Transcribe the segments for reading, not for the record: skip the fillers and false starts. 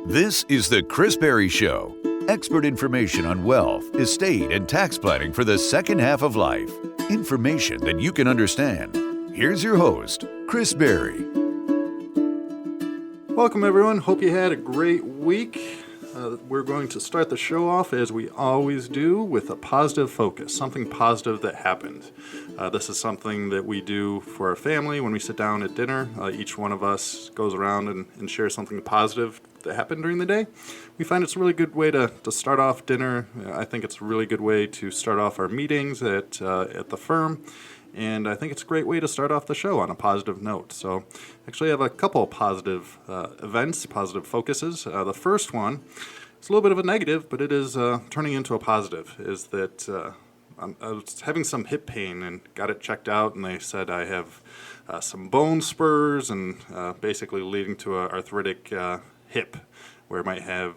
This is the Chris Berry Show. Expert information on wealth, estate, and tax planning for the second half of life. Information that you can understand. Here's your host, Chris Berry. Welcome, everyone. Hope you had a great week. We're going to start the show off, as we always do, with a positive focus, something positive that happened. This is something that we do for our family when we sit down at dinner. Each one of us goes around and shares something positive that happened during the day. We find it's a really good way to start off dinner. I think it's a really good way to start off our meetings at the firm. And I think it's a great way to start off the show on a positive note. So actually I have a couple of positive events, positive focuses. The first one is a little bit of a negative, but it is turning into a positive, is that I was having some hip pain and got it checked out, and they said I have some bone spurs and basically leading to an arthritic hip, where I might have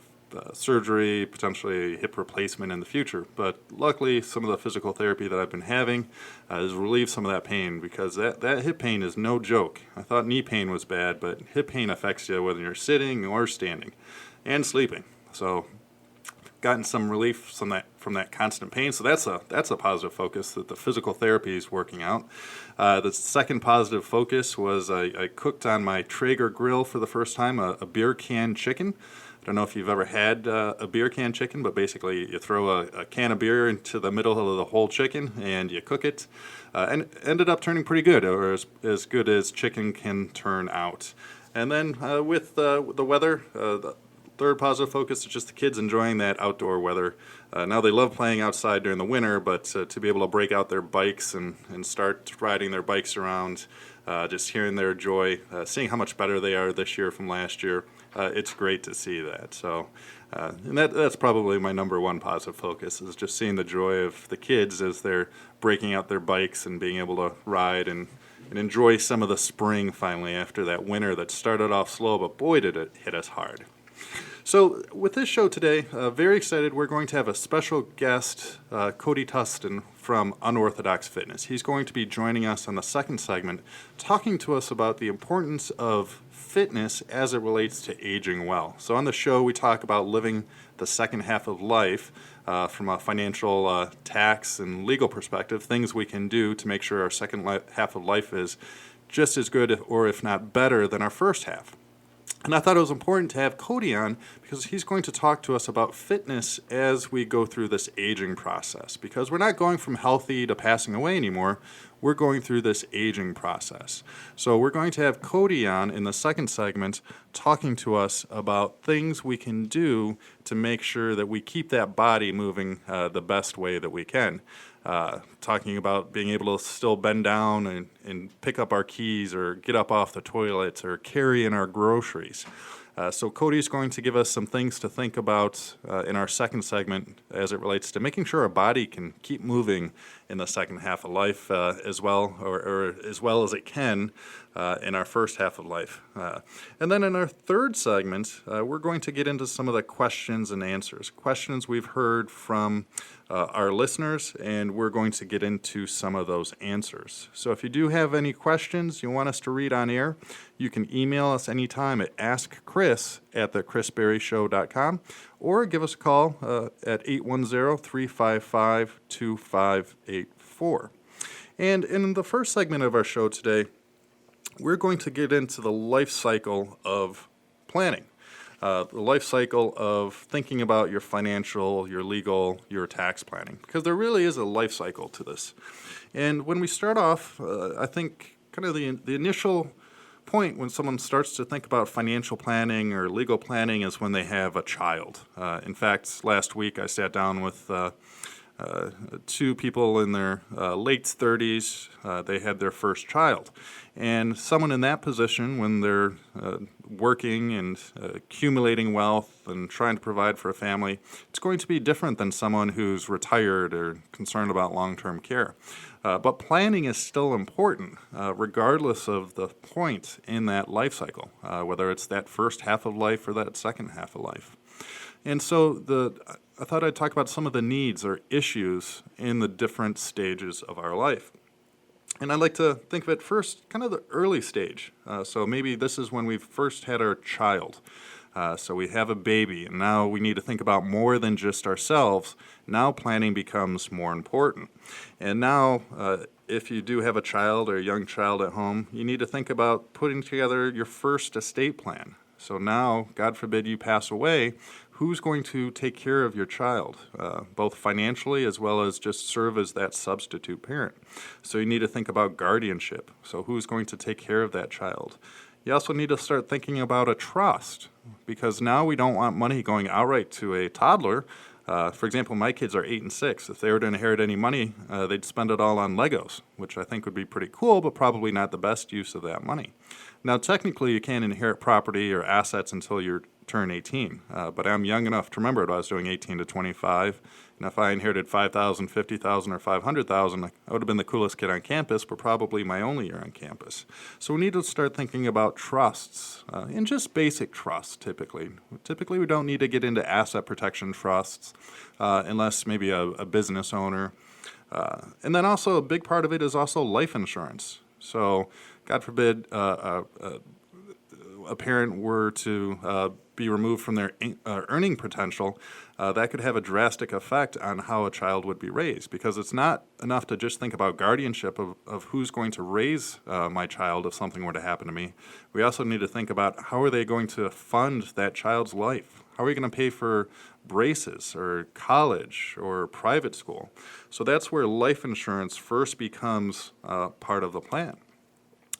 surgery, potentially hip replacement in the future. But luckily, some of the physical therapy that I've been having has relieved some of that pain, because that hip pain is no joke. I thought knee pain was bad, but hip pain affects you whether you're sitting or standing and sleeping. So gotten some relief from that constant pain. So that's a positive focus, that the physical therapy is working out. The second positive focus was I cooked on my Traeger grill for the first time a beer can chicken. I don't know if you've ever had a beer can chicken, but basically you throw a can of beer into the middle of the whole chicken and you cook it. And it ended up turning pretty good, or as good as chicken can turn out. And then with the weather, the third positive focus is just the kids enjoying that outdoor weather. Now they love playing outside during the winter, but to be able to break out their bikes and start riding their bikes around, just hearing their joy, seeing how much better they are this year from last year, it's great to see that. So, and that's probably my number one positive focus, is just seeing the joy of the kids as they're breaking out their bikes and being able to ride and enjoy some of the spring finally, after that winter that started off slow, but boy did it hit us hard. So with this show today, very excited, we're going to have a special guest, Cody Tustin from Unorthodox Fitness. He's going to be joining us on the second segment, talking to us about the importance of fitness as it relates to aging well. So on the show, we talk about living the second half of life from a financial, tax, and legal perspective, things we can do to make sure our second half of life is just as good, or if not better, than our first half. And I thought it was important to have Cody on, because he's going to talk to us about fitness as we go through this aging process. Because we're not going from healthy to passing away anymore. We're going through this aging process. So we're going to have Cody on in the second segment, talking to us about things we can do to make sure that we keep that body moving the best way that we can. Talking about being able to still bend down and pick up our keys, or get up off the toilet, or carry in our groceries. So Cody's going to give us some things to think about in our second segment as it relates to making sure our body can keep moving in the second half of life as well, or as well as it can in our first half of life. And then in our third segment, we're going to get into some of the questions and answers, questions we've heard from our listeners, and we're going to get into some of those answers. So if you do have any questions you want us to read on air, you can email us anytime at askchris@thechrisberryshow.com, or give us a call at 810-355-2584. And in the first segment of our show today, we're going to get into the life cycle of planning. The life cycle of thinking about your financial, your legal, your tax planning, because there really is a life cycle to this. And when we start off, I think kind of the initial point when someone starts to think about financial planning or legal planning is when they have a child. In fact, last week I sat down with two people in their late 30s. They had their first child. And someone in that position, when they're working and accumulating wealth and trying to provide for a family, it's going to be different than someone who's retired or concerned about long-term care. But planning is still important, regardless of the point in that life cycle, whether it's that first half of life or that second half of life. And so I thought I'd talk about some of the needs or issues in the different stages of our life. And I'd like to think of it first, kind of the early stage. So maybe this is when we've first had our child. So we have a baby, and now we need to think about more than just ourselves. Now planning becomes more important. And now, if you do have a child or a young child at home, you need to think about putting together your first estate plan. So now, God forbid you pass away, who's going to take care of your child, both financially as well as just serve as that substitute parent? So you need to think about guardianship. So who's going to take care of that child? You also need to start thinking about a trust, because now we don't want money going outright to a toddler. For example, my kids are 8 and 6. If they were to inherit any money, they'd spend it all on Legos, which I think would be pretty cool, but probably not the best use of that money. Now, technically, you can't inherit property or assets until you turn 18, but I'm young enough to remember what I was doing 18 to 25, and if I inherited 5,000, 50,000, or 500,000, I would have been the coolest kid on campus, but probably my only year on campus. So we need to start thinking about trusts, and just basic trusts, typically. Typically, we don't need to get into asset protection trusts, unless maybe a business owner. And then also a big part of it is also life insurance. So God forbid a parent were to be removed from their earning potential, that could have a drastic effect on how a child would be raised, because it's not enough to just think about guardianship of who's going to raise my child if something were to happen to me. We also need to think about how are they going to fund that child's life? How are we going to pay for braces or college or private school? So that's where life insurance first becomes part of the plan.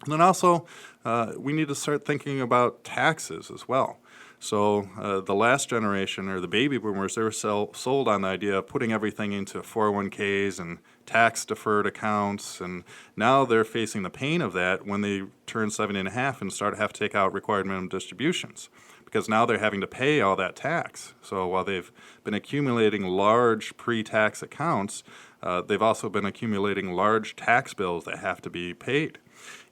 And then also, we need to start thinking about taxes as well. So the last generation, or the baby boomers, they were sold on the idea of putting everything into 401ks and tax-deferred accounts, and now they're facing the pain of that when they turn 7.5 and start to have to take out required minimum distributions, because now they're having to pay all that tax. So while they've been accumulating large pre-tax accounts, they've also been accumulating large tax bills that have to be paid.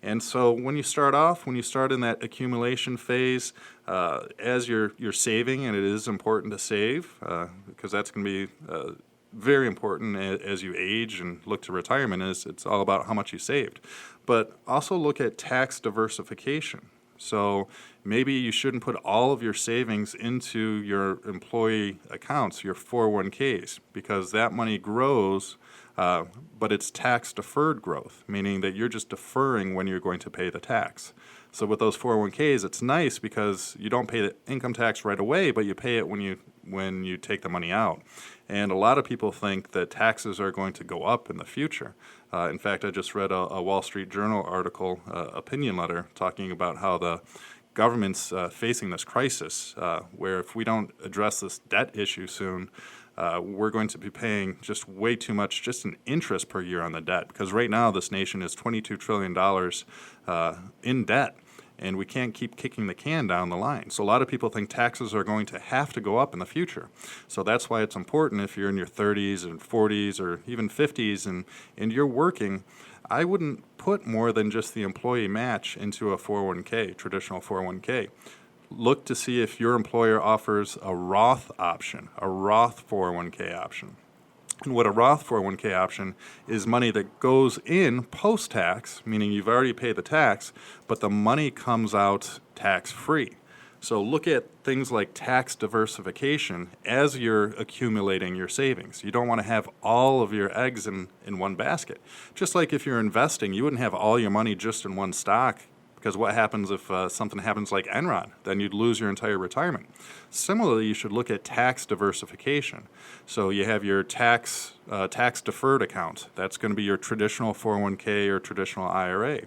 And so when you start in that accumulation phase, as you're saving, and it is important to save, because that's going to be very important as you age and look to retirement, is it's all about how much you saved. But also look at tax diversification. So maybe you shouldn't put all of your savings into your employee accounts, your 401ks, because that money grows, but it's tax-deferred growth, meaning that you're just deferring when you're going to pay the tax. So with those 401ks, it's nice because you don't pay the income tax right away, but you pay it when you take the money out. And a lot of people think that taxes are going to go up in the future. In fact, I just read a Wall Street Journal article, opinion letter, talking about how the government's facing this crisis, where if we don't address this debt issue soon, we're going to be paying just way too much just in interest per year on the debt, because right now this nation is $22 trillion in debt, and we can't keep kicking the can down the line. So a lot of people think taxes are going to have to go up in the future. So that's why it's important, if you're in your 30s and 40s or even 50s and you're working, I wouldn't put more than just the employee match into a 401k, traditional 401k. Look to see if your employer offers a Roth option, a Roth 401k option. And what a Roth 401k option is money that goes in post-tax, meaning you've already paid the tax, but the money comes out tax-free. So look at things like tax diversification as you're accumulating your savings. You don't want to have all of your eggs in one basket. Just like if you're investing, you wouldn't have all your money just in one stock, because what happens if something happens like Enron? Then you'd lose your entire retirement. Similarly, you should look at tax diversification. So you have your tax deferred account. That's going to be your traditional 401k or traditional IRA.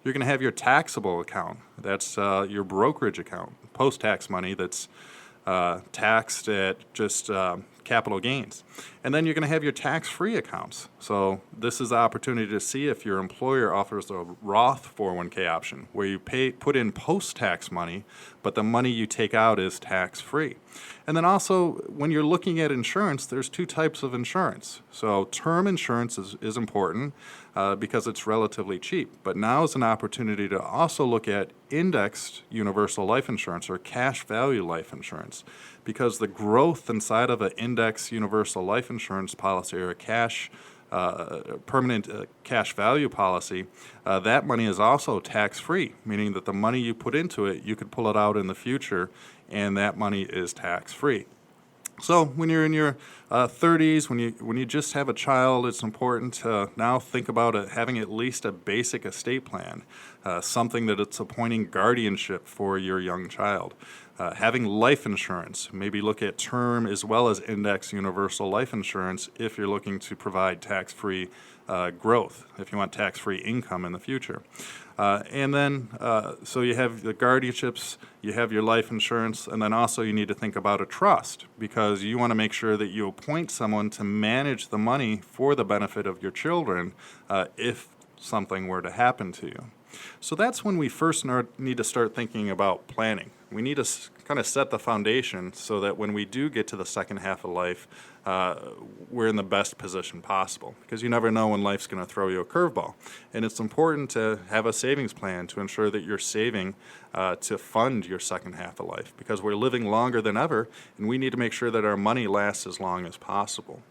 You're going to have your taxable account. That's your brokerage account, post-tax money that's taxed at just capital gains. And then you're going to have your tax-free accounts. So this is the opportunity to see if your employer offers a Roth 401k option, where you put in post-tax money, but the money you take out is tax-free. And then also, when you're looking at insurance, there's two types of insurance. So term insurance is important because it's relatively cheap. But now is an opportunity to also look at indexed universal life insurance, or cash value life insurance, because the growth inside of an indexed universal life insurance policy, or a permanent cash value policy, that money is also tax-free, meaning that the money you put into it, you could pull it out in the future and that money is tax-free. So when you're in your 30s, when you just have a child, it's important to now think about having at least a basic estate plan, something that it's appointing guardianship for your young child. Having life insurance, maybe look at term as well as index universal life insurance if you're looking to provide tax-free growth, if you want tax-free income in the future. And then, so you have the guardianships, you have your life insurance, and then also you need to think about a trust, because you want to make sure that you appoint someone to manage the money for the benefit of your children if something were to happen to you. So that's when we first need to start thinking about planning. We need to kind of set the foundation so that when we do get to the second half of life, we're in the best position possible, because you never know when life's going to throw you a curveball. And it's important to have a savings plan to ensure that you're saving to fund your second half of life, because we're living longer than ever, and we need to make sure that our money lasts as long as possible.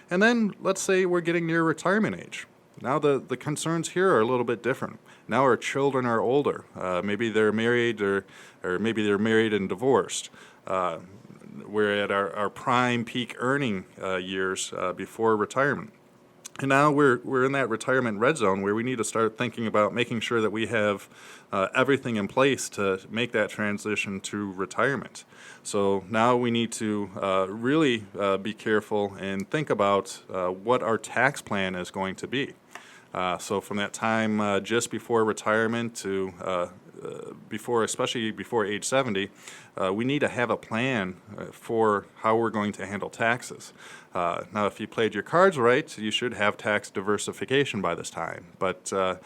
And then let's say we're getting near retirement age. Now the concerns here are a little bit different. Now our children are older. Maybe they're married or maybe they're married and divorced. We're at our prime peak earning years before retirement. And now we're in that retirement red zone where we need to start thinking about making sure that we have everything in place to make that transition to retirement. So now we need to really be careful and think about what our tax plan is going to be. So from that time just before retirement to especially before age 70, we need to have a plan for how we're going to handle taxes. Now, if you played your cards right, you should have tax diversification by this time. But the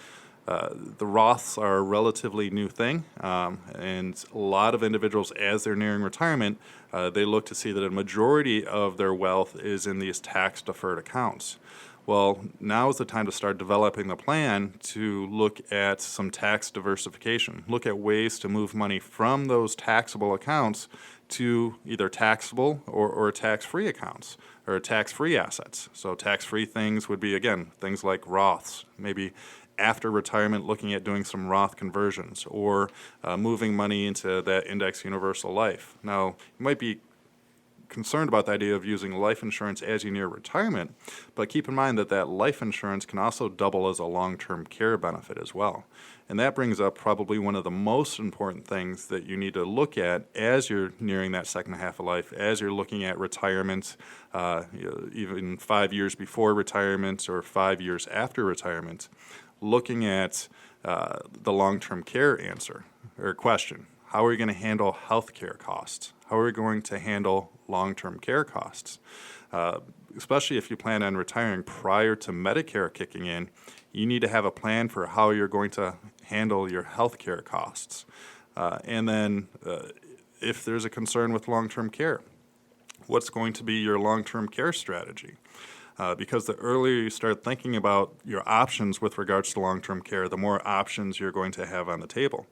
Roths are a relatively new thing, and a lot of individuals, as they're nearing retirement, they look to see that a majority of their wealth is in these tax-deferred accounts. Well, now is the time to start developing the plan to look at some tax diversification. Look at ways to move money from those taxable accounts to either taxable or tax-free accounts or tax-free assets. So tax-free things would be, again, things like Roths, maybe after retirement looking at doing some Roth conversions or moving money into that index universal life. Now, you might be concerned about the idea of using life insurance as you near retirement, but keep in mind that life insurance can also double as a long-term care benefit as well. And that brings up probably one of the most important things that you need to look at as you're nearing that second half of life, as you're looking at retirement, even 5 years before retirement or 5 years after retirement, looking at the long-term care answer or question. How are you going to handle health care costs? How are we going to handle long-term care costs? Especially if you plan on retiring prior to Medicare kicking in, you need to have a plan for how you're going to handle your health care costs. And then if there's a concern with long-term care, what's going to be your long-term care strategy? Because the earlier you start thinking about your options with regards to long-term care, the more options you're going to have on the table.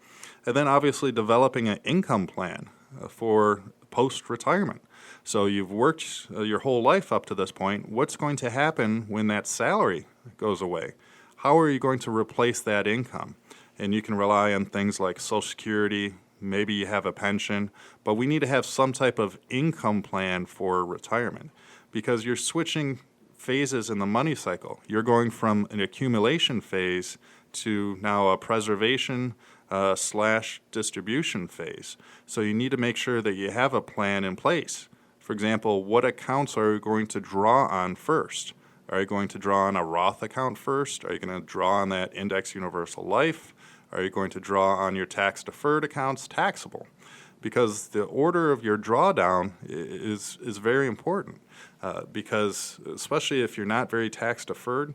And then obviously developing an income plan for post-retirement. So you've worked your whole life up to this point. What's going to happen when that salary goes away? How are you going to replace that income? And you can rely on things like Social Security, maybe you have a pension, but we need to have some type of income plan for retirement because you're switching phases in the money cycle. You're going from an accumulation phase to now a preservation / distribution phase. So you need to make sure that you have a plan in place. For example, what accounts are you going to draw on first? Are you going to draw on a Roth account first? Are you going to draw on that index universal life? Are you going to draw on your tax-deferred accounts taxable? Because the order of your drawdown is very important because especially if you're not very tax-deferred,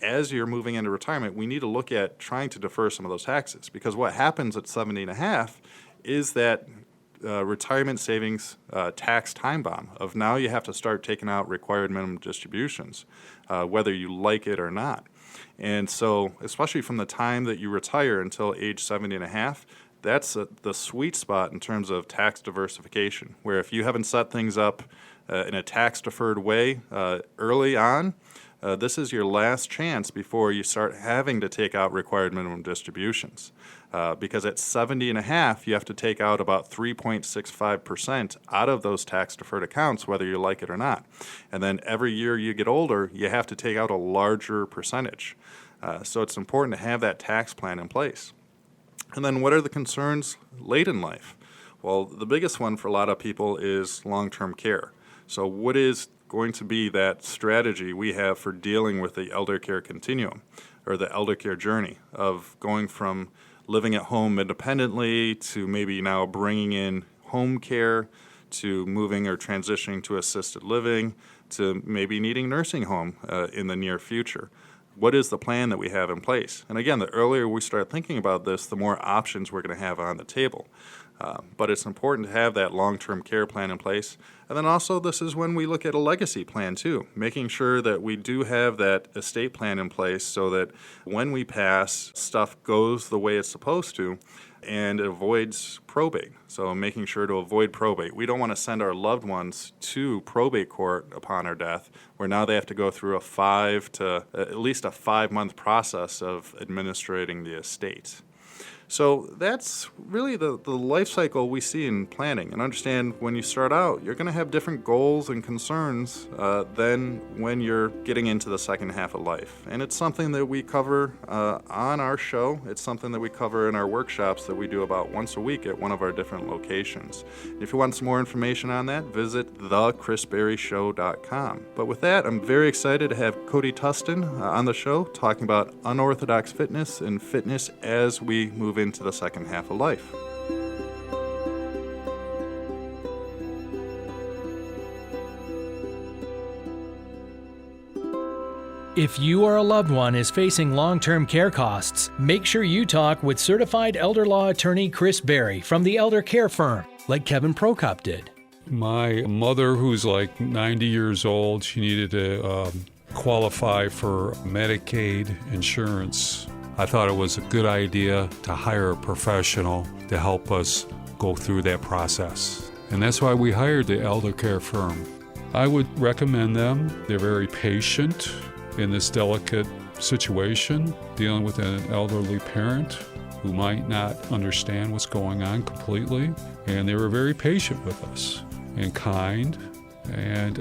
as you're moving into retirement, we need to look at trying to defer some of those taxes because what happens at 70 and a half is that retirement savings tax time bomb of now you have to start taking out required minimum distributions, whether you like it or not. And so especially from the time that you retire until age 70 and a half, that's the sweet spot in terms of tax diversification, where if you haven't set things up in a tax-deferred way early on, this is your last chance before you start having to take out required minimum distributions. Because at 70 and a half, you have to take out about 3.65% out of those tax-deferred accounts, whether you like it or not. And then every year you get older, you have to take out a larger percentage. So it's important to have that tax plan in place. And then what are the concerns late in life? Well, the biggest one for a lot of people is long-term care. So what is going to be that strategy we have for dealing with the elder care continuum or the elder care journey of going from living at home independently to maybe now bringing in home care to moving or transitioning to assisted living to maybe needing nursing home in the near future? What is the plan that we have in place? And again, the earlier we start thinking about this, the more options we're going to have on the table. But it's important to have that long-term care plan in place. And then also this is when we look at a legacy plan too, making sure that we do have that estate plan in place so that when we pass, stuff goes the way it's supposed to and it avoids probate. So making sure to avoid probate. We don't want to send our loved ones to probate court upon our death, where now they have to go through at least a 5-month process of administrating the estate. So that's really the life cycle we see in planning. And understand when you start out, you're going to have different goals and concerns than when you're getting into the second half of life. And it's something that we cover on our show. It's something that we cover in our workshops that we do about once a week at one of our different locations. If you want some more information on that, visit thechrisberryshow.com. But with that, I'm very excited to have Cody Tustin on the show talking about unorthodox fitness and fitness as we move into the second half of life. If you or a loved one is facing long-term care costs, make sure you talk with certified elder law attorney Chris Berry from the Elder Care Firm, like Kevin Prokop did. My mother, who's like 90 years old, she needed to qualify for Medicaid insurance. I thought it was a good idea to hire a professional to help us go through that process. And that's why we hired the Elder Care Firm. I would recommend them. They're very patient in this delicate situation, dealing with an elderly parent who might not understand what's going on completely. And they were very patient with us and kind. And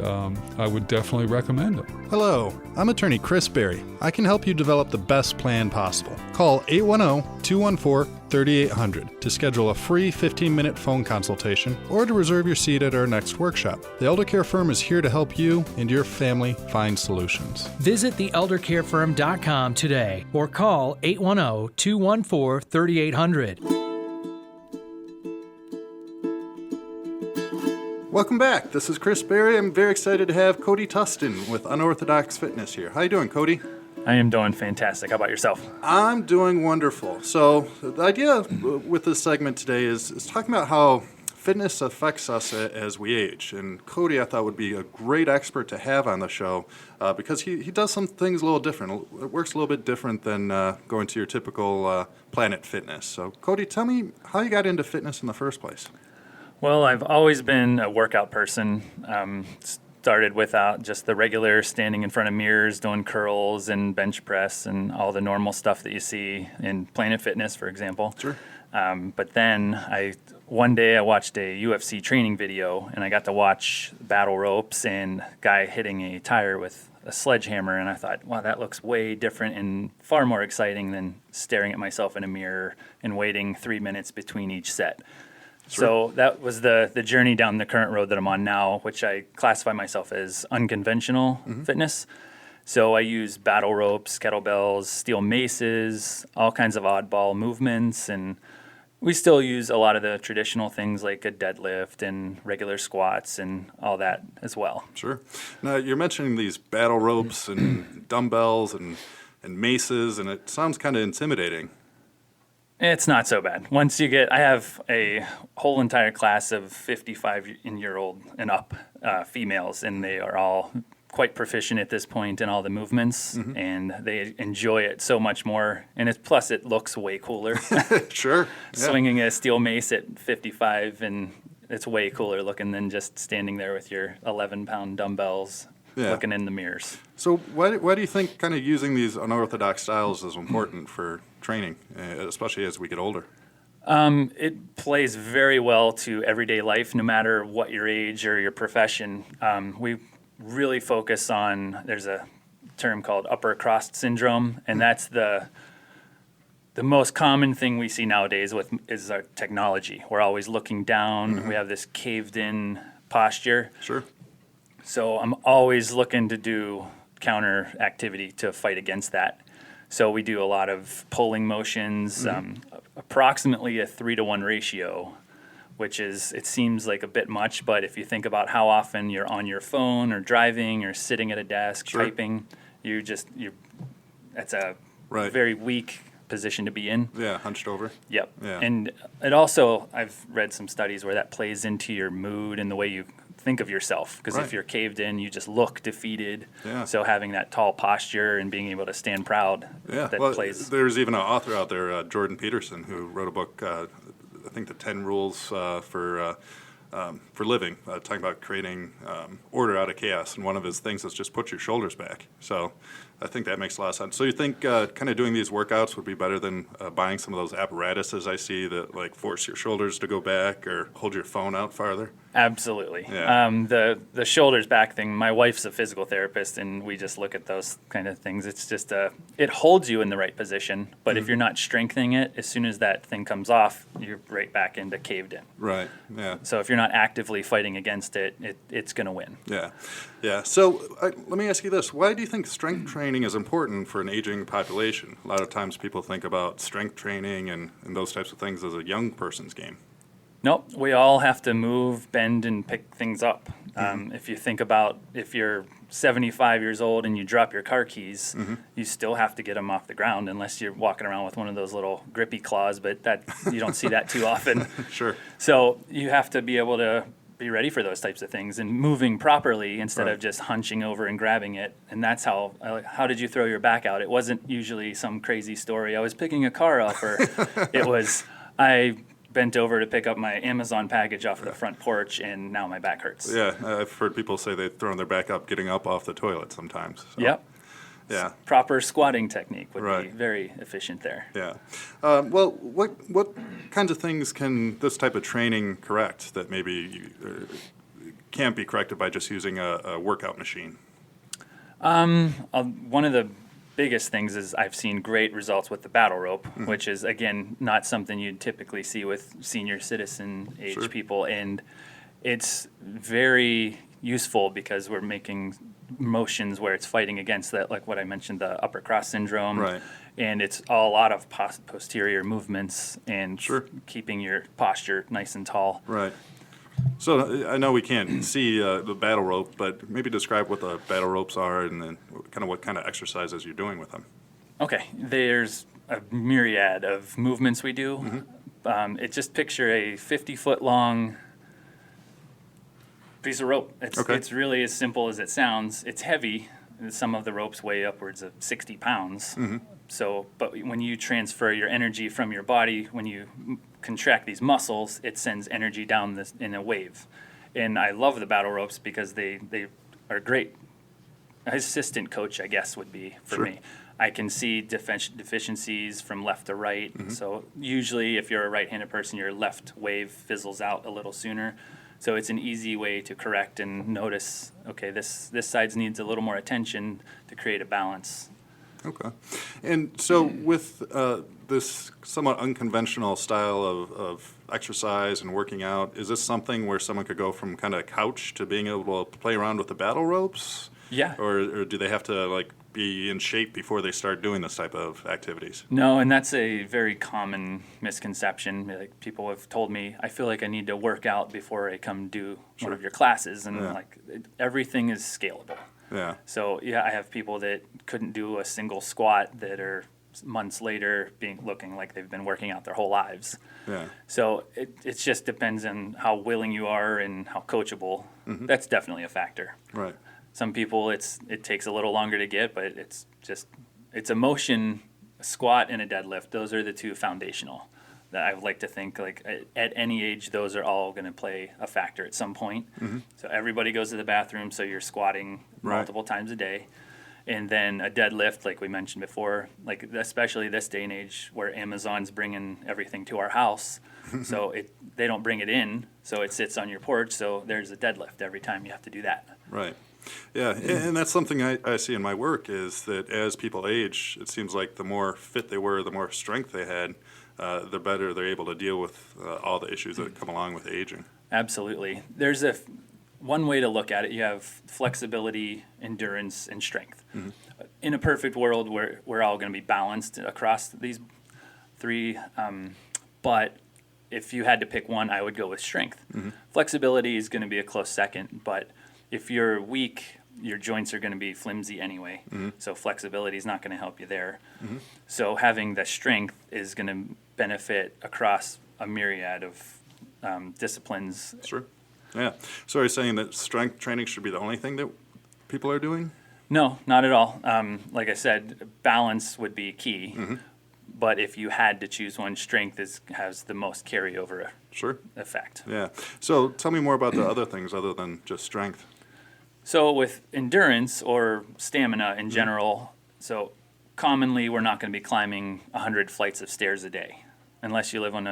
I would definitely recommend them. Hello, I'm attorney Chris Berry. I can help you develop the best plan possible. Call 810-214-3800 to schedule a free 15-minute phone consultation or to reserve your seat at our next workshop. The Elder Care Firm is here to help you and your family find solutions. Visit theeldercarefirm.com today or call 810-214-3800. Welcome back. This is Chris Berry. I'm very excited to have Cody Tustin with Unorthodox Fitness here. How you doing, Cody? I am doing fantastic. How about yourself? I'm doing wonderful. So the idea with this segment today is talking about how fitness affects us as we age. And Cody, I thought, would be a great expert to have on the show because he does some things a little different. It works a little bit different than going to your typical Planet Fitness. So Cody, tell me how you got into fitness in the first place. Well, I've always been a workout person. Started without just the regular standing in front of mirrors, doing curls and bench press and all the normal stuff that you see in Planet Fitness, for example. Sure. But then one day I watched a UFC training video, and I got to watch battle ropes and a guy hitting a tire with a sledgehammer, and I thought, wow, that looks way different and far more exciting than staring at myself in a mirror and waiting 3 minutes between each set. Sure. So that was the journey down the current road that I'm on now, which I classify myself as unconventional fitness. So I use battle ropes, kettlebells, steel maces, all kinds of oddball movements, and we still use a lot of the traditional things like a deadlift and regular squats and all that as well. Sure. Now, you're mentioning these battle ropes and dumbbells and maces, and it sounds kind of intimidating. It's not so bad. I have a whole entire class of 55-year-old and up females, and they are all quite proficient at this point in all the movements, and they enjoy it so much more. And plus, it looks way cooler. Sure. Yeah. Swinging a steel mace at 55, and it's way cooler looking than just standing there with your 11-pound dumbbells. looking in the mirrors. So why do you think kind of using these unorthodox styles is important for training, especially as we get older? It plays very well to everyday life, no matter what your age or your profession. We really focus on, there's a term called upper crust syndrome, and that's the most common thing we see nowadays is our technology. We're always looking down. We have this caved in posture. Sure. So I'm always looking to do counter activity to fight against that. So we do a lot of pulling motions, approximately a 3-to-1 ratio, which is, it seems like a bit much, but if you think about how often you're on your phone or driving or sitting at a desk typing, that's a very weak position to be in. Yeah, hunched over. Yep. Yeah. And it also, I've read some studies where that plays into your mood and the way you think of yourself. Because if you're caved in, you just look defeated. Yeah. So having that tall posture and being able to stand proud, plays. There's even an author out there, Jordan Peterson, who wrote a book, I think the 10 Rules for living, talking about creating order out of chaos. And one of his things is just put your shoulders back. So I think that makes a lot of sense. So you think kind of doing these workouts would be better than buying some of those apparatuses I see that like force your shoulders to go back or hold your phone out farther? Absolutely. Yeah. The shoulders back thing, my wife's a physical therapist, and we just look at those kind of things. It's just it holds you in the right position, but if you're not strengthening it, as soon as that thing comes off, you're right back into caved in. Right, yeah. So if you're not actively fighting against it, it's going to win. Yeah, yeah. So let me ask you this. Why do you think strength training is important for an aging population? A lot of times people think about strength training and those types of things as a young person's game. Nope, we all have to move, bend, and pick things up. If you think about if you're 75 years old and you drop your car keys, you still have to get them off the ground unless you're walking around with one of those little grippy claws, but that you don't see that too often. Sure. So you have to be able to be ready for those types of things and moving properly instead of just hunching over and grabbing it. And that's how did you throw your back out? It wasn't usually some crazy story. I was picking a car up, or it was I bent over to pick up my Amazon package off the front porch, and now my back hurts. Yeah, I've heard people say they've thrown their back up getting up off the toilet sometimes. So. Yep. Yeah. Proper squatting technique would be very efficient there. Yeah. Well, what kinds of things can this type of training correct that maybe can't be corrected by just using a workout machine? One of the biggest things is I've seen great results with the battle rope, which is, again, not something you'd typically see with senior citizen age people. And it's very useful because we're making motions where it's fighting against that, like what I mentioned, the upper cross syndrome. Right. And it's a lot of posterior movements and keeping your posture nice and tall. Right. So I know we can't see the battle rope, but maybe describe what the battle ropes are and then kind of what kind of exercises you're doing with them. Okay. There's a myriad of movements we do. Just picture a 50-foot long piece of rope. It's really as simple as it sounds. It's heavy. Some of the ropes weigh upwards of 60 pounds. So, but when you transfer your energy from your body, when you contract these muscles, it sends energy down this in a wave. And I love the battle ropes because they are great. Assistant coach, I guess, would be for me. I can see deficiencies from left to right. So usually if you're a right-handed person, your left wave fizzles out a little sooner. So it's an easy way to correct and notice, okay, this side needs a little more attention to create a balance. Okay. And so with this somewhat unconventional style of exercise and working out, is this something where someone could go from kind of couch to being able to play around with the battle ropes? Yeah. Or do they have to be in shape before they start doing this type of activities? No, and that's a very common misconception. Like, people have told me, I feel like I need to work out before I come do one of your classes, and everything is scalable. Yeah. So I have people that couldn't do a single squat that are months later looking like they've been working out their whole lives. Yeah. So it just depends on how willing you are and how coachable. That's definitely a factor. Right. Some people it takes a little longer to get, but it's a motion, a squat and a deadlift. Those are the two foundational. I would like to think like at any age, those are all going to play a factor at some point. So everybody goes to the bathroom, so you're squatting multiple times a day. And then a deadlift, like we mentioned before, like especially this day and age where Amazon's bringing everything to our house. So they don't bring it in, so it sits on your porch. So there's a deadlift every time you have to do that. Right. Yeah, and that's something I see in my work is that as people age, it seems like the more fit they were, the more strength they had, the better they're able to deal with all the issues that come along with aging. Absolutely. There's one way to look at it. You have flexibility, endurance, and strength. In a perfect world, we're all going to be balanced across these three. But if you had to pick one, I would go with strength. Flexibility is going to be a close second, but if you're weak, your joints are going to be flimsy anyway. So flexibility is not going to help you there. So having the strength is going to benefit across a myriad of disciplines. Sure. Yeah. So are you saying that strength training should be the only thing that people are doing? No, not at all. Like I said, balance would be key. But if you had to choose one, strength has the most carryover effect. Yeah. So tell me more about the other things other than just strength. So with endurance or stamina in general, so commonly we're not going to be climbing 100 flights of stairs a day unless you live in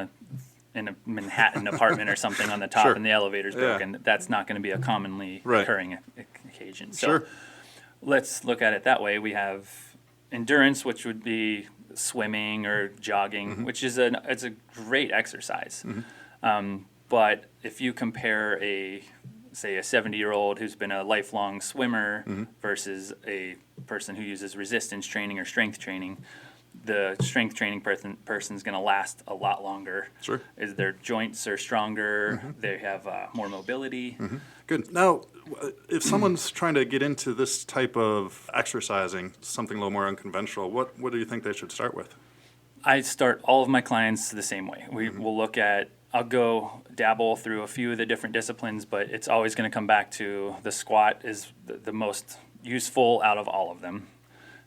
a Manhattan apartment or something on the top and the elevator's broken. That's not going to be a commonly occurring occasion. So let's look at it that way. We have endurance, which would be swimming or jogging, which is it's a great exercise. But if you compare say a 70-year-old who's been a lifelong swimmer versus a person who uses resistance training or strength training, the strength training person's going to last a lot longer. Is their joints are stronger, they have more mobility. Good. Now, if someone's trying to get into this type of exercising, something a little more unconventional, what do you think they should start with? I start all of my clients the same way. We will look at, I'll go dabble through a few of the different disciplines, but it's always going to come back to the squat is the most useful out of all of them.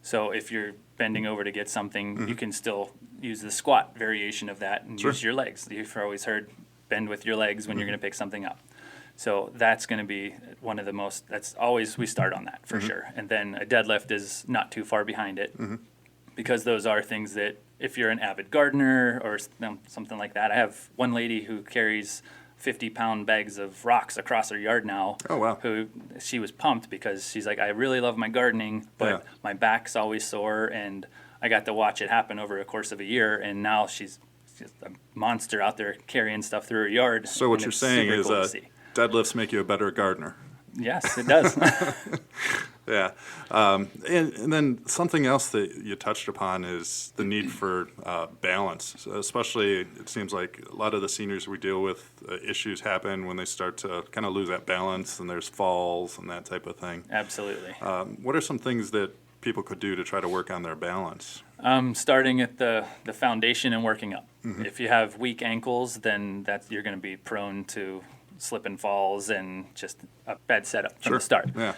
So if you're bending over to get something, you can still use the squat variation of that and use your legs. You've always heard bend with your legs when you're going to pick something up. So that's going to be one of the most, that's always, we start on that for sure. And then a deadlift is not too far behind it because those are things that if you're an avid gardener or something like that. I have one lady who carries 50-pound bags of rocks across her yard now. Oh, wow. Who she was pumped because she's like, I really love my gardening, but my back's always sore, and I got to watch it happen over a course of a year, and now she's just a monster out there carrying stuff through her yard. So what you're saying is deadlifts make you a better gardener. Yes, it does. Yeah. And then something else that you touched upon is the need for balance. So especially, it seems like a lot of the seniors we deal with, issues happen when they start to kind of lose that balance, and there's falls and that type of thing. Absolutely. What are some things that people could do to try to work on their balance? Starting at the foundation and working up. If you have weak ankles, then you're going to be prone to slip and falls and just a bad setup from the start. Yeah.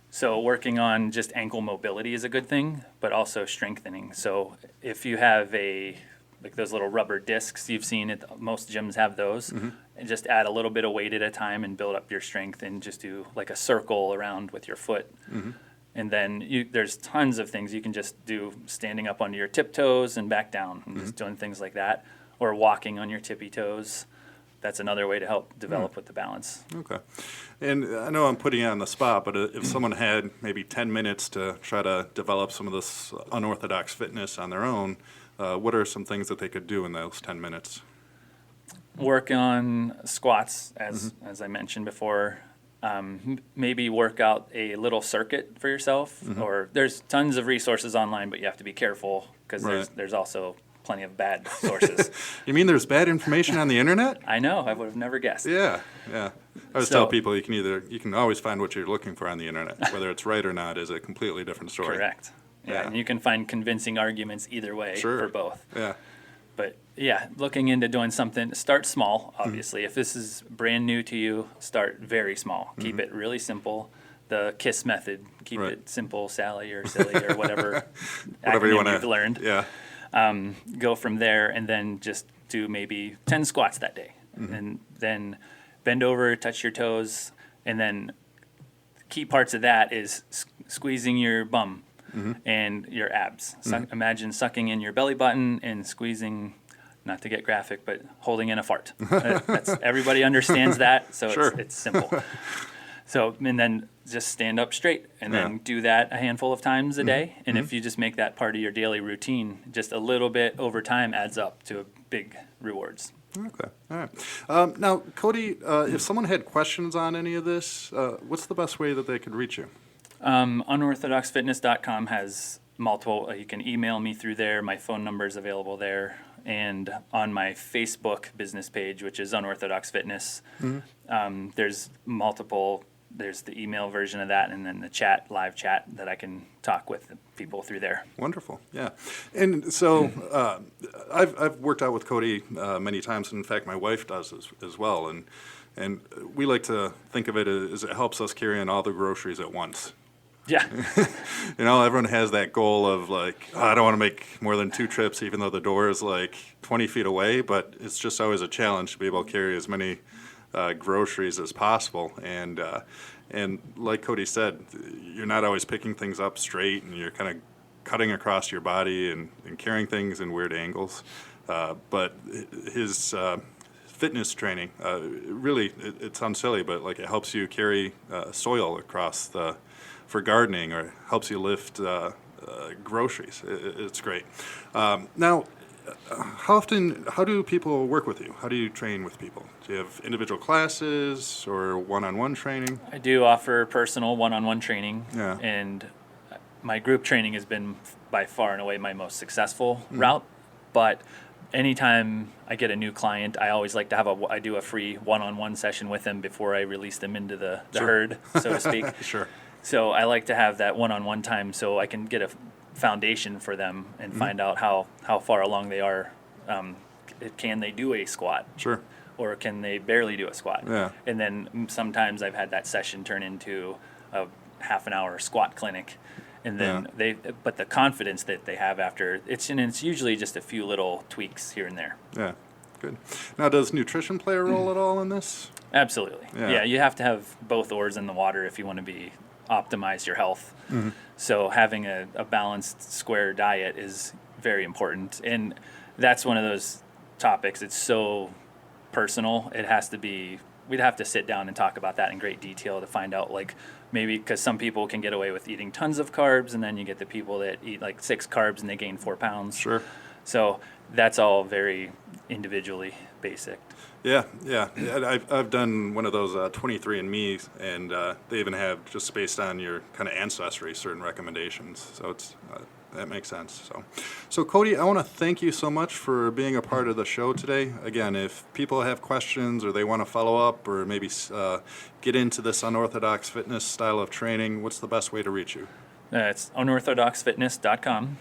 So working on just ankle mobility is a good thing, but also strengthening. So if you have like those little rubber discs you've seen at most gyms have those, and just add a little bit of weight at a time and build up your strength, and just do like a circle around with your foot. And then there's tons of things you can just do, standing up onto your tiptoes and back down, and just doing things like that, or walking on your tippy toes. That's another way to help develop with the balance. Okay. And I know I'm putting you on the spot, but if someone had maybe 10 minutes to try to develop some of this unorthodox fitness on their own, what are some things that they could do in those 10 minutes? Work on squats, as I mentioned before. Maybe work out a little circuit for yourself. Or there's tons of resources online, but you have to be careful because there's also plenty of bad sources. You mean there's bad information on the internet? I know. I would have never guessed. Yeah. I always tell people you can always find what you're looking for on the internet. Whether it's right or not is a completely different story. Correct. Yeah. And you can find convincing arguments either way for both. Yeah. But looking into doing something, start small, obviously. If this is brand new to you, start very small. Keep it really simple. The KISS method. Keep it simple, Sally, or silly, or whatever you want you've learned. Yeah. Go from there, and then just do maybe 10 squats that day, and then bend over, touch your toes, and then key parts of that is squeezing your bum and your abs. Imagine sucking in your belly button and squeezing, not to get graphic, but holding in a fart. That's, everybody understands that, so it's simple. So, and then just stand up straight and then do that a handful of times a day. And if you just make that part of your daily routine, just a little bit over time adds up to big rewards. Okay. All right. Now, Cody, if someone had questions on any of this, what's the best way that they could reach you? Unorthodoxfitness.com has multiple. You can email me through there. My phone number is available there. And on my Facebook business page, which is Unorthodox Fitness, there's multiple. There's the email version of that, and then the live chat that I can talk with people through there. Wonderful, yeah. And so I've worked out with Cody many times, and in fact, my wife does as well. And we like to think of it as it helps us carry in all the groceries at once. Yeah. Everyone has that goal of like, I don't want to make more than 2 trips, even though the door is like 20 feet away. But it's just always a challenge to be able to carry as many groceries as possible, and like Cody said, you're not always picking things up straight, and you're kind of cutting across your body and carrying things in weird angles. But his fitness training, really, it sounds silly, but like it helps you carry soil across for gardening, or helps you lift groceries. It's great. Now, how do people work with you? How do you train with people? Do you have individual classes or one-on-one training? I do offer personal one-on-one training, Yeah. and my group training has been by far and away my most successful route. But anytime I get a new client, I always like to I do a free one-on-one session with them before I release them into the herd, so to speak. Sure. So I like to have that one-on-one time so I can get a foundation for them and find out how far along they are. Can they do a squat? Sure. Or can they barely do a squat? Yeah. And then sometimes I've had that session turn into a half an hour squat clinic. And then but the confidence that they have after, it's usually just a few little tweaks here and there. Yeah, good. Now, does nutrition play a role at all in this? Absolutely. Yeah. Yeah, you have to have both oars in the water if you want to optimize your health. So having a balanced square diet is very important. And that's one of those topics. It's so personal. It has to be, we'd have to sit down and talk about that in great detail to find out, like, maybe because some people can get away with eating tons of carbs, and then you get the people that eat like 6 carbs and they gain 4 pounds. Sure. So that's all very individually basic. Yeah. I've done one of those 23andMe's, and they even have, just based on your kind of ancestry, certain recommendations. So it's that makes sense. So Cody, I want to thank you so much for being a part of the show today. Again, if people have questions or they want to follow up or maybe get into this unorthodox fitness style of training, what's the best way to reach you? It's unorthodoxfitness.com.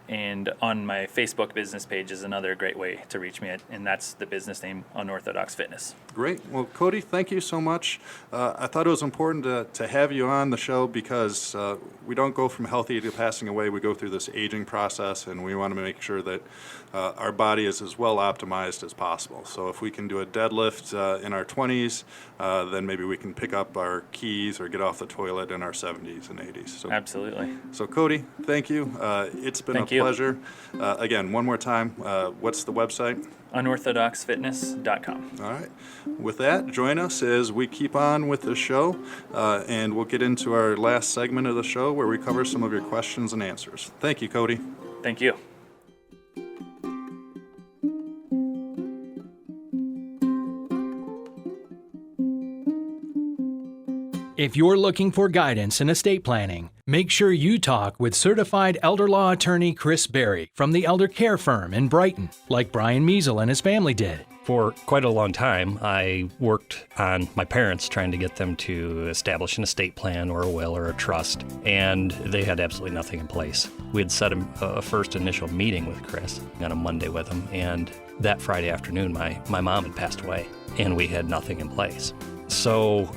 And on my Facebook business page is another great way to reach me, and that's the business name, Unorthodox Fitness. Great. Well, Cody, thank you so much. I thought it was important to have you on the show because we don't go from healthy to passing away. We go through this aging process, and we want to make sure that our body is as well optimized as possible. So if we can do a deadlift in our 20s, then maybe we can pick up our keys or get off the toilet in our 70s and 80s. So, absolutely. So Cody, thank you. It's been a pleasure. Again, one more time, what's the website? Unorthodoxfitness.com. All right. With that, join us as we keep on with the show, and we'll get into our last segment of the show where we cover some of your questions and answers. Thank you, Cody. Thank you. If you're looking for guidance in estate planning, make sure you talk with certified elder law attorney Chris Berry from the Elder Care Firm in Brighton, like Brian Measle and his family did. For quite a long time, I worked on my parents trying to get them to establish an estate plan or a will or a trust, and they had absolutely nothing in place. We had set a first initial meeting with Chris on a Monday with him, and that Friday afternoon, my mom had passed away, and we had nothing in place. So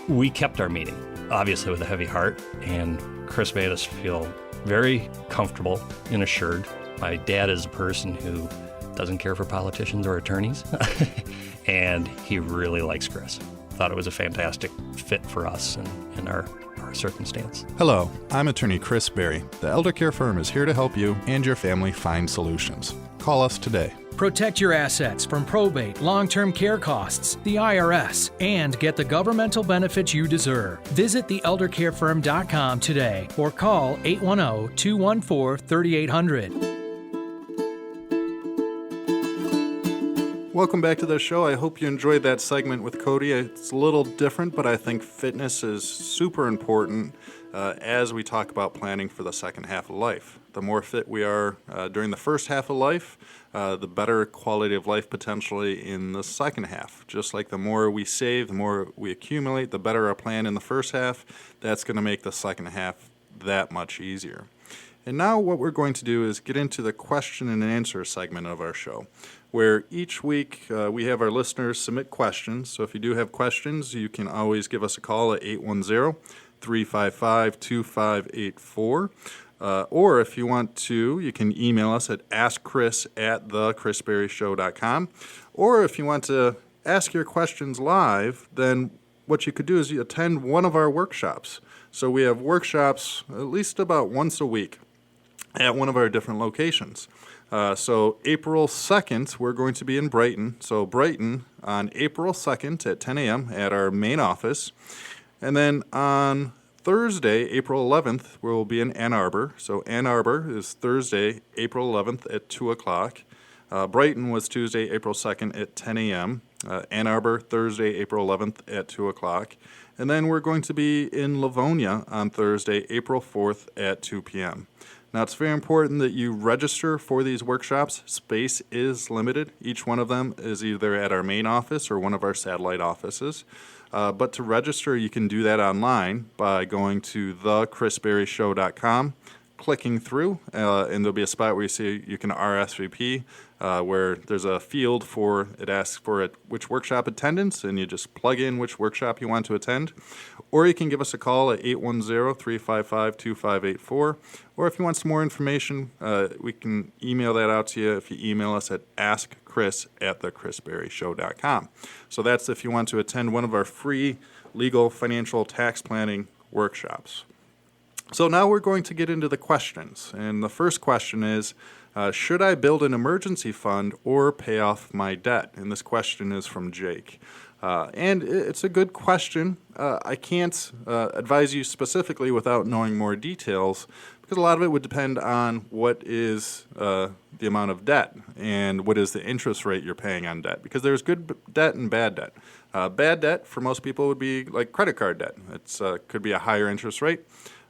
we kept our meeting, obviously with a heavy heart, and Chris made us feel very comfortable and assured. My dad is a person who doesn't care for politicians or attorneys, and he really likes Chris. Thought it was a fantastic fit for us and our circumstance. Hello, I'm attorney Chris Berry. The Elder Care Firm is here to help you and your family find solutions. Call us today. Protect your assets from probate, long-term care costs, the IRS, and get the governmental benefits you deserve. Visit theeldercarefirm.com today or call 810-214-3800. Welcome back to the show. I hope you enjoyed that segment with Cody. It's a little different, but I think fitness is super important as we talk about planning for the second half of life. The more fit we are during the first half of life, the better quality of life potentially in the second half. Just like the more we save, the more we accumulate, the better our plan in the first half. That's going to make the second half that much easier. And now what we're going to do is get into the question and answer segment of our show, where each week we have our listeners submit questions. So if you do have questions, you can always give us a call at 810-355-2584. Or if you want to, you can email us at askchris@thechrisberryshow.com. Or if you want to ask your questions live, then what you could do is you attend one of our workshops. So we have workshops at least about once a week at one of our different locations. So April 2nd, we're going to be in Brighton. So Brighton on April 2nd at 10 a.m. at our main office. And then on Thursday, April 11th, we'll be in Ann Arbor. So Ann Arbor is Thursday, April 11th at 2 o'clock. Brighton was Tuesday, April 2nd at 10 a.m. Ann Arbor, Thursday, April 11th at 2 o'clock. And then we're going to be in Livonia on Thursday, April 4th at 2 p.m. Now, it's very important that you register for these workshops. Space is limited. Each one of them is either at our main office or one of our satellite offices. But to register, you can do that online by going to thechrisberryshow.com, clicking through, and there'll be a spot where you see you can RSVP, where there's a field for, it asks for which workshop attendance, and you just plug in which workshop you want to attend. Or you can give us a call at 810-355-2584. Or if you want some more information, we can email that out to you if you email us at askchris@thechrisberryshow.com. So that's if you want to attend one of our free legal, financial, tax planning workshops. So now we're going to get into the questions. And the first question is, should I build an emergency fund or pay off my debt? And this question is from Jake. And it's a good question. I can't advise you specifically without knowing more details, because a lot of it would depend on what is the amount of debt and what is the interest rate you're paying on debt, because there's good debt and bad debt. Bad debt for most people would be like credit card debt. It could be a higher interest rate,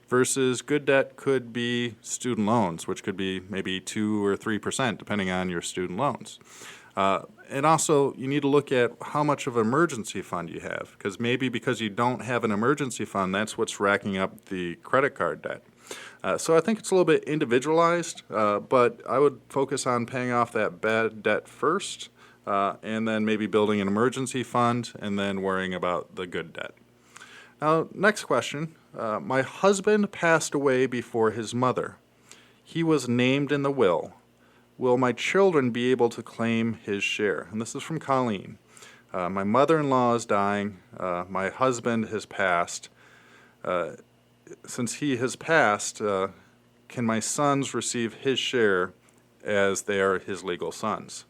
versus good debt could be student loans, which could be maybe 2 or 3%, depending on your student loans. And also, you need to look at how much of an emergency fund you have, because maybe because you don't have an emergency fund, that's what's racking up the credit card debt. So I think it's a little bit individualized, but I would focus on paying off that bad debt first, and then maybe building an emergency fund, and then worrying about the good debt. Now, next question. My husband passed away before his mother. He was named in the will. Will my children be able to claim his share? And this is from Colleen. My mother-in-law is dying. My husband has passed. Since he has passed, can my sons receive his share as they are his legal sons?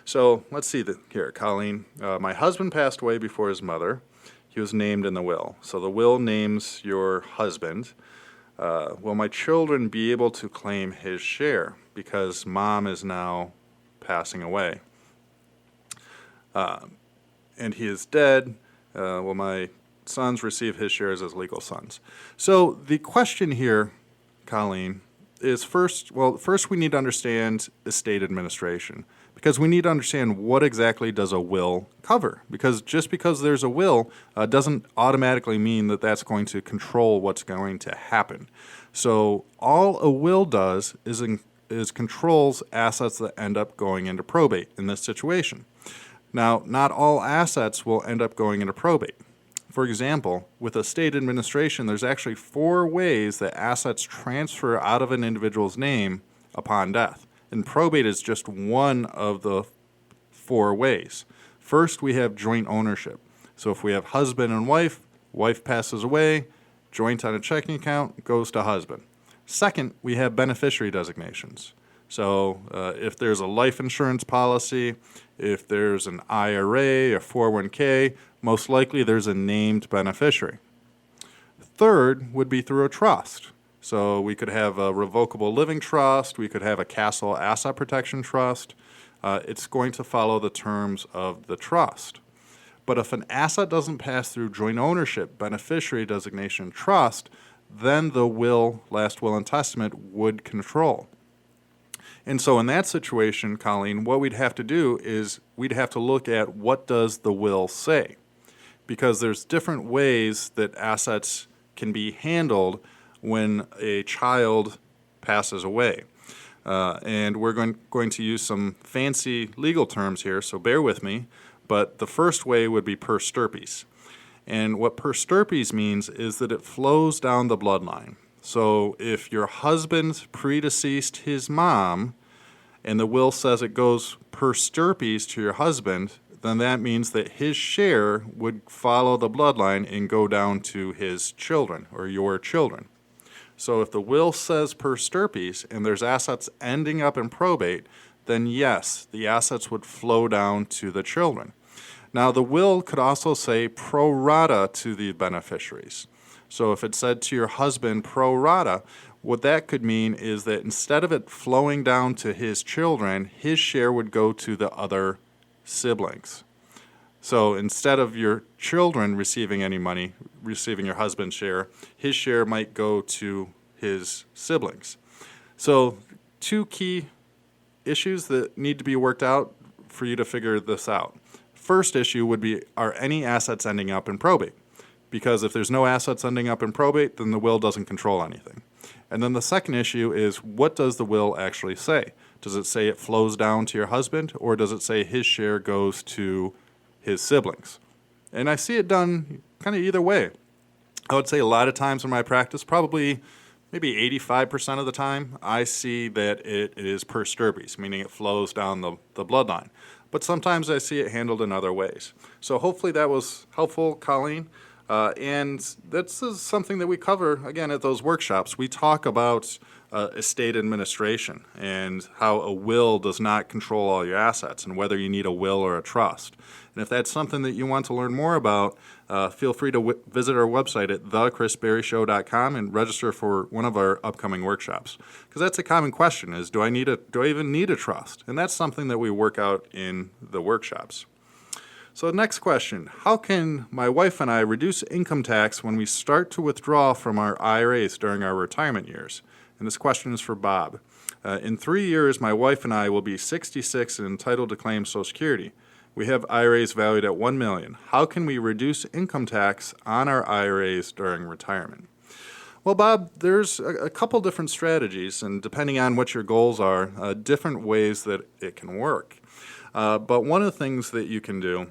So let's see here, Colleen. My husband passed away before his mother. He was named in the will. So the will names your husband. Will my children be able to claim his share because mom is now passing away? And he is dead. Will my sons receive his shares as legal sons? So the question here, Colleen, is first we need to understand estate administration, because we need to understand what exactly does a will cover. Because just because there's a will doesn't automatically mean that that's going to control what's going to happen. So all a will does is controls assets that end up going into probate in this situation. Now, not all assets will end up going into probate. For example, with estate administration, there's actually 4 ways that assets transfer out of an individual's name upon death. And probate is just one of the 4 ways. First, we have joint ownership. So if we have husband and wife passes away, joint on a checking account goes to husband. Second, we have beneficiary designations. So if there's a life insurance policy, if there's an IRA, a 401k, most likely there's a named beneficiary. Third would be through a trust. So we could have a revocable living trust, we could have a castle asset protection trust. It's going to follow the terms of the trust. But if an asset doesn't pass through joint ownership, beneficiary designation, trust, then the last will and testament would control. And so in that situation, Colleen, what we'd have to do is we'd have to look at what does the will say. Because there's different ways that assets can be handled when a child passes away. And we're going to use some fancy legal terms here, so bear with me. But the first way would be per stirpes. And what per stirpes means is that it flows down the bloodline. So if your husband predeceased his mom, and the will says it goes per stirpes to your husband, then that means that his share would follow the bloodline and go down to his children or your children. So if the will says per stirpes and there's assets ending up in probate, then yes, the assets would flow down to the children. Now the will could also say pro rata to the beneficiaries. So if it said to your husband pro rata, what that could mean is that instead of it flowing down to his children, his share would go to the other siblings. So instead of your children receiving any money, receiving your husband's share, his share might go to his siblings. So 2 key issues that need to be worked out for you to figure this out. First issue would be, are any assets ending up in probate? Because if there's no assets ending up in probate, then the will doesn't control anything. And then the second issue is, what does the will actually say? Does it say it flows down to your husband, or does it say his share goes to his siblings? And I see it done kind of either way. I would say a lot of times in my practice, probably maybe 85% of the time, I see that it is per stirpes, meaning it flows down the bloodline. But sometimes I see it handled in other ways. So hopefully that was helpful, Colleen. And this is something that we cover, again, at those workshops. We talk about estate administration and how a will does not control all your assets and whether you need a will or a trust. And if that's something that you want to learn more about, feel free to visit our website at thechrisberryshow.com and register for one of our upcoming workshops. Because that's a common question is, do I even need a trust? And that's something that we work out in the workshops. So next question, how can my wife and I reduce income tax when we start to withdraw from our IRAs during our retirement years? And this question is for Bob. In 3 years, my wife and I will be 66 and entitled to claim Social Security. We have IRAs valued at $1 million. How can we reduce income tax on our IRAs during retirement? Well, Bob, there's a couple different strategies, and depending on what your goals are, different ways that it can work. But one of the things that you can do,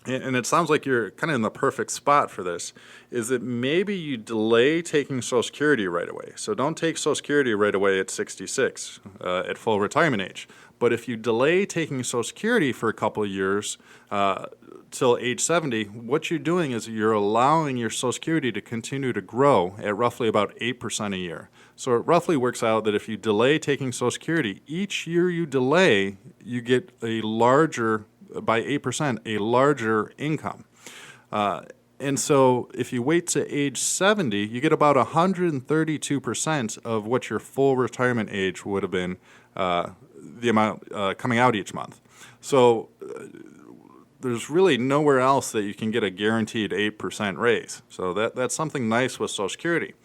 and it sounds like you're kind of in the perfect spot for this, is that maybe you delay taking Social Security right away. So don't take Social Security right away at 66, at full retirement age. But if you delay taking Social Security for a couple of years till age 70, what you're doing is you're allowing your Social Security to continue to grow at roughly about 8% a year. So it roughly works out that if you delay taking Social Security, each year you delay, you get a larger, by 8%, a larger income. And so if you wait to age 70, you get about 132% of what your full retirement age would have been, the amount coming out each month. So there's really nowhere else that you can get a guaranteed 8% raise. So that's something nice with Social Security.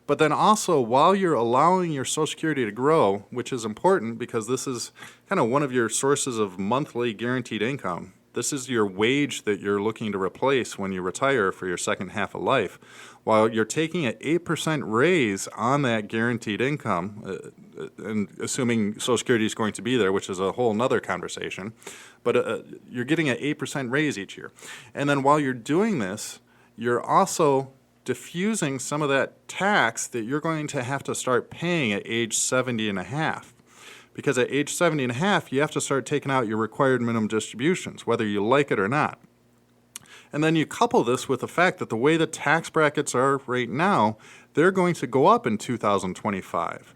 But then also, while you're allowing your Social Security to grow, which is important because this is kind of one of your sources of monthly guaranteed income, this is your wage that you're looking to replace when you retire for your second half of life. While you're taking an 8% raise on that guaranteed income, and assuming Social Security is going to be there, which is a whole nother conversation, but you're getting an 8% raise each year. And then while you're doing this, you're also diffusing some of that tax that you're going to have to start paying at age 70 and a half. because at age 70 and a half, you have to start taking out your required minimum distributions, whether you like it or not. And then you couple this with the fact that the way the tax brackets are right now, they're going to go up in 2025.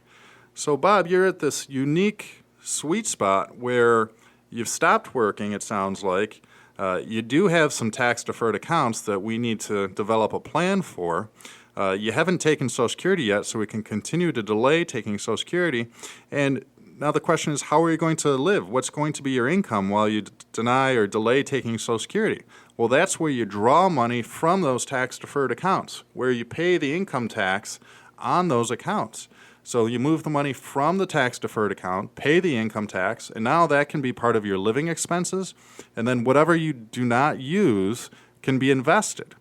So, Bob, you're at this unique sweet spot where you've stopped working, it sounds like. You do have some tax-deferred accounts that we need to develop a plan for. You haven't taken Social Security yet, so we can continue to delay taking Social Security. And now the question is, how are you going to live? What's going to be your income while you deny or delay taking Social Security? Well, that's where you draw money from those tax-deferred accounts, where you pay the income tax on those accounts. So you move the money from the tax-deferred account, pay the income tax, and now that can be part of your living expenses, and then whatever you do not use can be invested.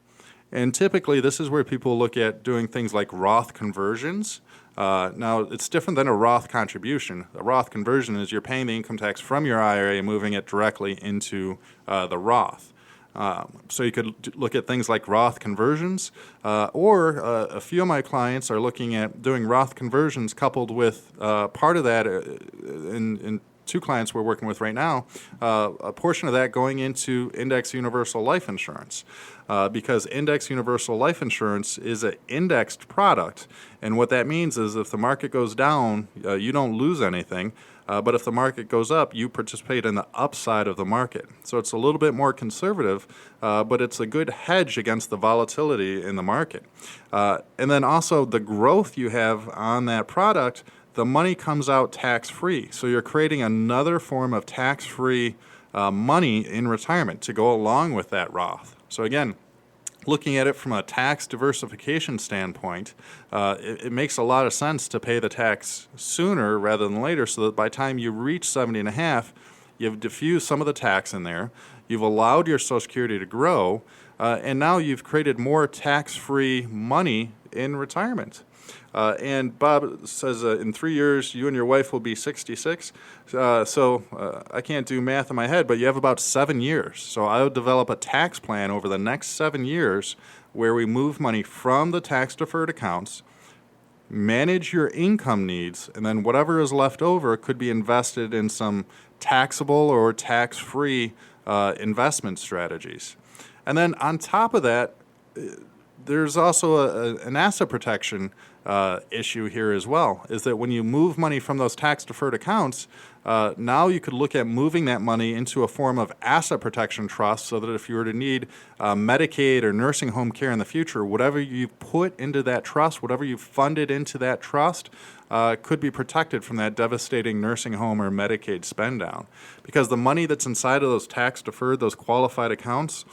And typically, this is where people look at doing things like Roth conversions. Now, it's different than a Roth contribution. A Roth conversion is you're paying the income tax from your IRA and moving it directly into the Roth. So you could look at things like Roth conversions, or a few of my clients are looking at doing Roth conversions coupled with part of that, in two clients we're working with right now, a portion of that going into Index Universal Life Insurance. Because Index Universal Life Insurance is an indexed product, and what that means is if the market goes down, you don't lose anything. But if the market goes up, you participate in the upside of the market. So it's a little bit more conservative, but it's a good hedge against the volatility in the market. And then also the growth you have on that product, the money comes out tax-free. So you're creating another form of tax-free money in retirement to go along with that Roth. So again, looking at it from a tax diversification standpoint, it makes a lot of sense to pay the tax sooner rather than later, so that by the time you reach 70 and a half, you've diffused some of the tax in there, you've allowed your Social Security to grow, and now you've created more tax-free money in retirement. And Bob says in 3 years, you and your wife will be 66. So I can't do math in my head, but you have about 7 years. So I would develop a tax plan over the next 7 years where we move money from the tax-deferred accounts, manage your income needs, and then whatever is left over could be invested in some taxable or tax-free investment strategies. And then on top of that, there's also an asset protection issue here as well, is that when you move money from those tax-deferred accounts, now you could look at moving that money into a form of asset protection trust, so that if you were to need Medicaid or nursing home care in the future, whatever you put into that trust, whatever you funded into that trust, could be protected from that devastating nursing home or Medicaid spend down. Because the money that's inside of those tax-deferred, those qualified accounts,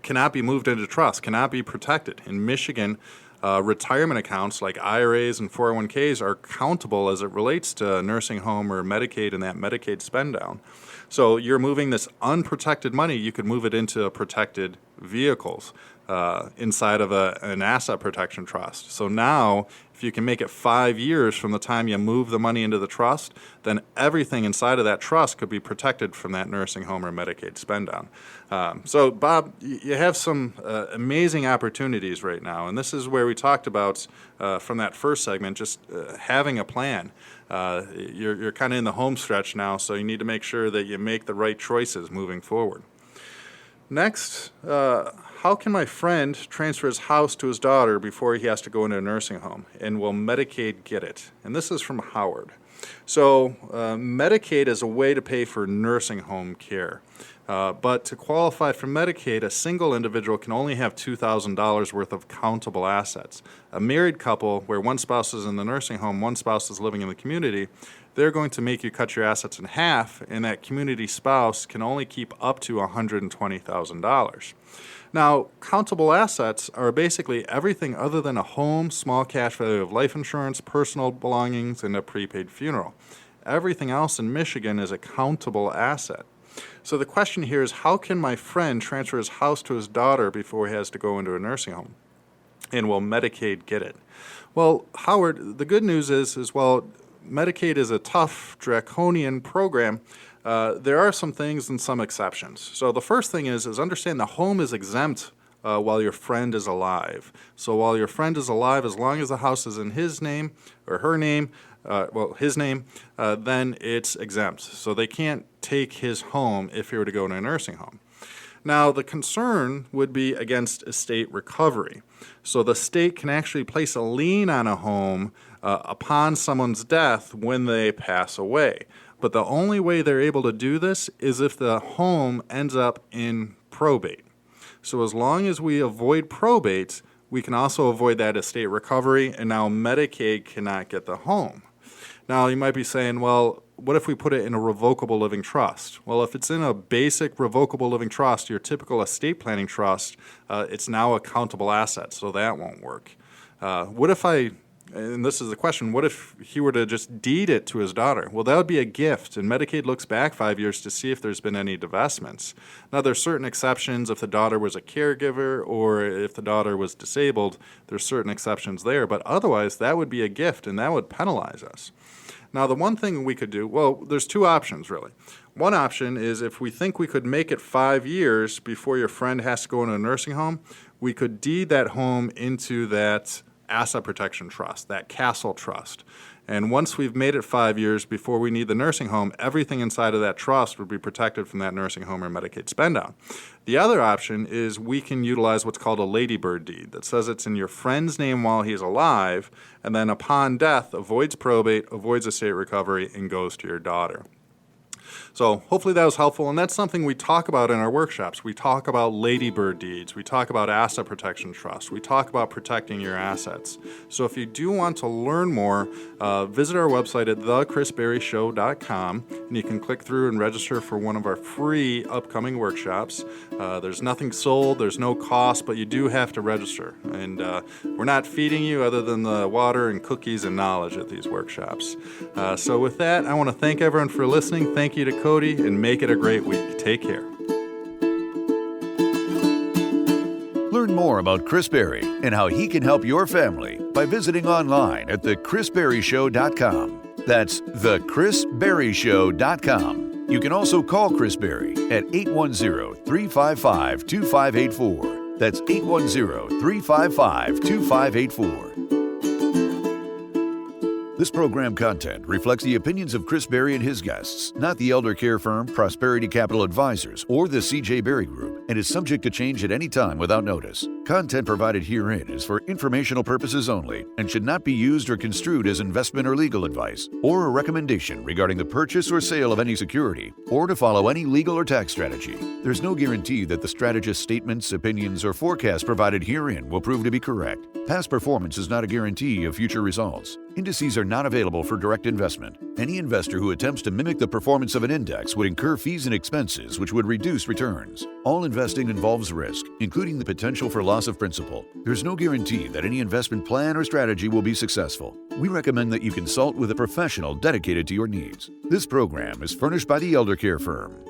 cannot be moved into trust, cannot be protected. In Michigan, retirement accounts like IRAs and 401ks are countable as it relates to nursing home or Medicaid and that Medicaid spend down. So you're moving this unprotected money, you could move it into protected vehicles inside of an asset protection trust. So now, if you can make it 5 years from the time you move the money into the trust, then everything inside of that trust could be protected from that nursing home or Medicaid spend down. So, Bob, you have some amazing opportunities right now, and this is where we talked about from that first segment, just having a plan. You're kind of in the home stretch now, so you need to make sure that you make the right choices moving forward. Next, how can my friend transfer his house to his daughter before he has to go into a nursing home? And will Medicaid get it? And this is from Howard. So Medicaid is a way to pay for nursing home care. But to qualify for Medicaid, a single individual can only have $2,000 worth of countable assets. A married couple, where one spouse is in the nursing home, one spouse is living in the community, they're going to make you cut your assets in half, and that community spouse can only keep up to $120,000. Now, countable assets are basically everything other than a home, small cash value of life insurance, personal belongings, and a prepaid funeral. Everything else in Michigan is a countable asset. So the question here is, how can my friend transfer his house to his daughter before he has to go into a nursing home? And will Medicaid get it? Well, Howard, the good news is while Medicaid is a tough, draconian program, there are some things and some exceptions. So the first thing is understand the home is exempt while your friend is alive. So while your friend is alive, as long as the house is in his name or her name, his name, then it's exempt. So they can't take his home if he were to go to a nursing home. Now, the concern would be against estate recovery. So the state can actually place a lien on a home upon someone's death when they pass away. But the only way they're able to do this is if the home ends up in probate. So as long as we avoid probate, we can also avoid that estate recovery, and now Medicaid cannot get the home. Now, you might be saying, well, what if we put it in a revocable living trust? Well, if it's in a basic revocable living trust, your typical estate planning trust, it's now a countable asset, so that won't work. And this is the question, what if he were to just deed it to his daughter? Well, that would be a gift, and Medicaid looks back 5 years to see if there's been any divestments. Now, there's certain exceptions if the daughter was a caregiver or if the daughter was disabled. There's certain exceptions there, but otherwise, that would be a gift, and that would penalize us. Now, the one thing we could do, well, there's two options, really. One option is if we think we could make it 5 years before your friend has to go into a nursing home, we could deed that home into that asset protection trust, that castle trust. And once we've made it 5 years before we need the nursing home, everything inside of that trust would be protected from that nursing home or Medicaid spend down. The other option is we can utilize what's called a ladybird deed that says it's in your friend's name while he's alive, and then upon death avoids probate, avoids estate recovery, and goes to your daughter. So hopefully that was helpful, and that's something we talk about in our workshops. We talk about ladybird deeds. We talk about asset protection trust. We talk about protecting your assets. So if you do want to learn more, visit our website at thechrisberryshow.com, and you can click through and register for one of our free upcoming workshops. There's nothing sold, there's no cost, but you do have to register. And we're not feeding you other than the water and cookies and knowledge at these workshops. So with that, I want to thank everyone for listening. Thank you to Cody, and make it a great week. Take care. Learn more about Chris Berry and how he can help your family by visiting online at thechrisberryshow.com. That's thechrisberryshow.com. You can also call Chris Berry at 810-355-2584. That's 810-355-2584. This program content reflects the opinions of Chris Berry and his guests, not the elder care firm, Prosperity Capital Advisors, or the C.J. Berry Group, and is subject to change at any time without notice. Content provided herein is for informational purposes only and should not be used or construed as investment or legal advice, or a recommendation regarding the purchase or sale of any security, or to follow any legal or tax strategy. There's no guarantee that the strategist's statements, opinions, or forecasts provided herein will prove to be correct. Past performance is not a guarantee of future results. Indices are not available for direct investment. Any investor who attempts to mimic the performance of an index would incur fees and expenses which would reduce returns. All investing involves risk, including the potential for loss of principal. There's no guarantee that any investment plan or strategy will be successful. We recommend that you consult with a professional dedicated to your needs. This program is furnished by the Elder Care Firm.